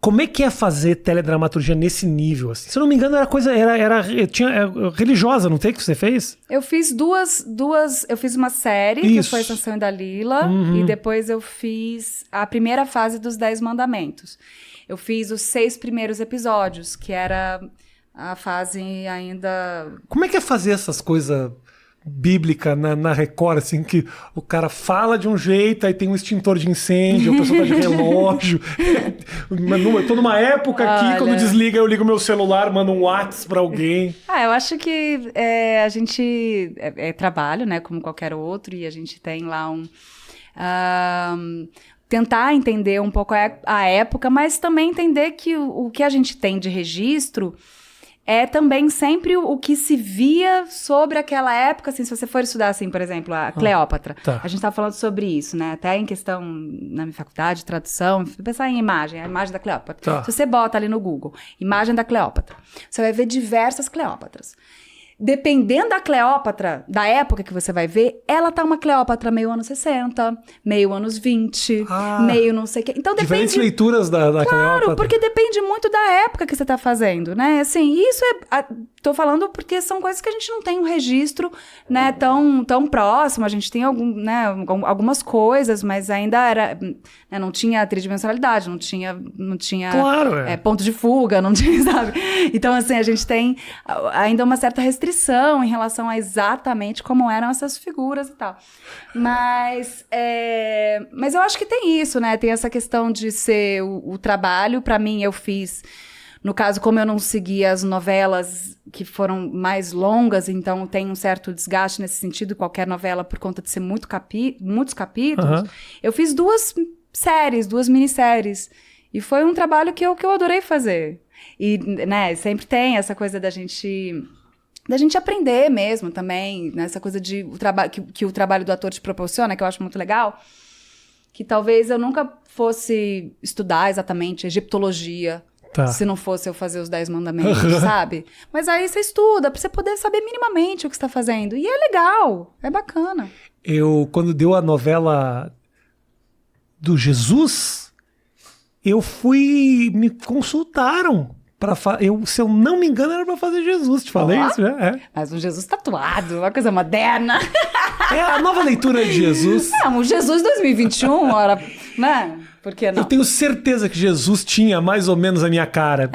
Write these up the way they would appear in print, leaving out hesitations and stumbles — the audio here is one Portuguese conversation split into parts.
Como é que é fazer teledramaturgia nesse nível? Assim? Se eu não me engano, era religiosa, não tem que você fez? Eu fiz duas. Eu fiz uma série, que foi Sansão e Dalila, e depois eu fiz a primeira fase dos 10 Mandamentos. Eu fiz os 6 primeiros episódios, que era a fase ainda... Como é que é fazer essas coisas bíblicas na Record, assim, que o cara fala de um jeito, aí tem um extintor de incêndio, a pessoa tá de relógio. Eu tô numa época aqui, quando desliga, eu ligo meu celular, mando um WhatsApp pra alguém. Eu acho que a gente... É trabalho, né, como qualquer outro, e a gente tem lá tentar entender um pouco a época, mas também entender que o que a gente tem de registro é também sempre o que se via sobre aquela época, assim, se você for estudar, assim, por exemplo, a Cleópatra, a gente estava falando sobre isso, né, até em questão, na minha faculdade, tradução, pensar em imagem, a imagem da Cleópatra. Se você bota ali no Google, imagem da Cleópatra, você vai ver diversas Cleópatras. Dependendo da Cleópatra, da época que você vai ver, ela tá uma Cleópatra meio anos 60, meio anos 20, meio não sei o quê. Então depende... Diferentes leituras da Cleópatra. Claro, porque depende muito da época que você tá fazendo, né? Assim, isso tô falando porque são coisas que a gente não tem um registro, né, tão próximo. A gente tem algumas coisas, mas ainda era... Né, não tinha tridimensionalidade, não tinha claro, ponto de fuga, não tinha, sabe? Então, assim, a gente tem ainda uma certa restrição em relação a exatamente como eram essas figuras e tal. Mas eu acho que tem isso, né? Tem essa questão de ser o trabalho. Para mim, eu fiz... No caso, como eu não seguia as novelas que foram mais longas, então tem um certo desgaste nesse sentido, qualquer novela, por conta de ser muitos capítulos, eu fiz 2 minisséries. E foi um trabalho que eu adorei fazer. E, né, sempre tem essa coisa da gente aprender mesmo também, nessa coisa de que o trabalho do ator te proporciona, que eu acho muito legal, que talvez eu nunca fosse estudar exatamente egiptologia, se não fosse eu fazer os 10 mandamentos, sabe? Mas aí você estuda, pra você poder saber minimamente o que você tá fazendo. E é legal, é bacana. Quando deu a novela do Jesus, me consultaram. Se eu não me engano, era pra fazer Jesus. Te falei isso, né? Mas um Jesus tatuado, uma coisa moderna. É a nova leitura de Jesus. Um Jesus 2021, né? Por que não? Eu tenho certeza que Jesus tinha mais ou menos a minha cara.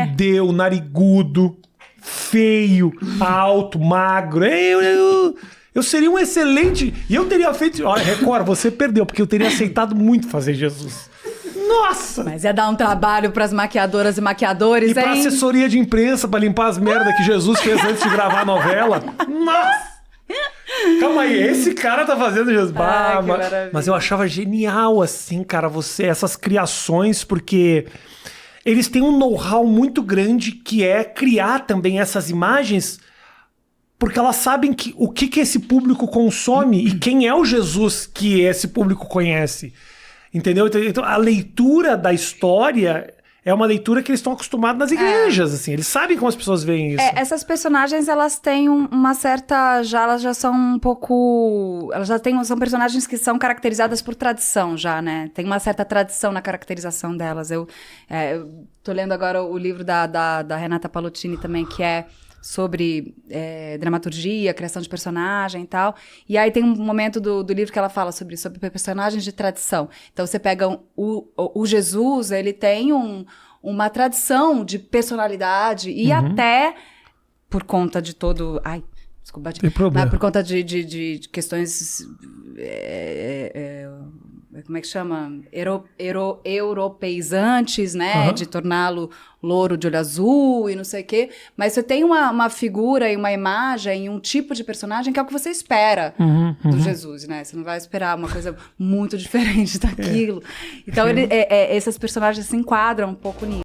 Judeu, narigudo, feio, alto, magro. Eu seria um excelente... E eu teria feito... Olha, Record, você perdeu, porque eu teria aceitado muito fazer Jesus. Nossa! Mas ia dar um trabalho pras maquiadoras e maquiadores, hein? E pra assessoria de imprensa, pra limpar as merdas que Jesus fez antes de gravar a novela. Nossa! Calma aí, esse cara tá fazendo Jesus. Mas eu achava genial, assim, cara, essas criações, porque eles têm um know-how muito grande que é criar também essas imagens, porque elas sabem o que esse público consome e quem é o Jesus que esse público conhece. Entendeu? Então, a leitura da história é uma leitura que eles estão acostumados nas igrejas, assim. Eles sabem como as pessoas veem isso. Essas personagens, elas têm uma certa... elas já são um pouco... São personagens que são caracterizadas por tradição já, né? Tem uma certa tradição na caracterização delas. Eu tô lendo agora o livro da Renata Palottini também, que é sobre dramaturgia, criação de personagem e tal. E aí tem um momento do livro que ela fala sobre personagens de tradição. Então você pega o Jesus, ele tem uma tradição de personalidade e até por conta de todo... Ai, desculpa. Tem problema. Mas por conta de questões... como é que chama? Europeizantes, né? De torná-lo louro de olho azul e não sei o quê. Mas você tem uma figura e uma imagem e um tipo de personagem que é o que você espera do Jesus, né? Você não vai esperar uma coisa muito diferente daquilo. Então, esses personagens se enquadram um pouco nisso.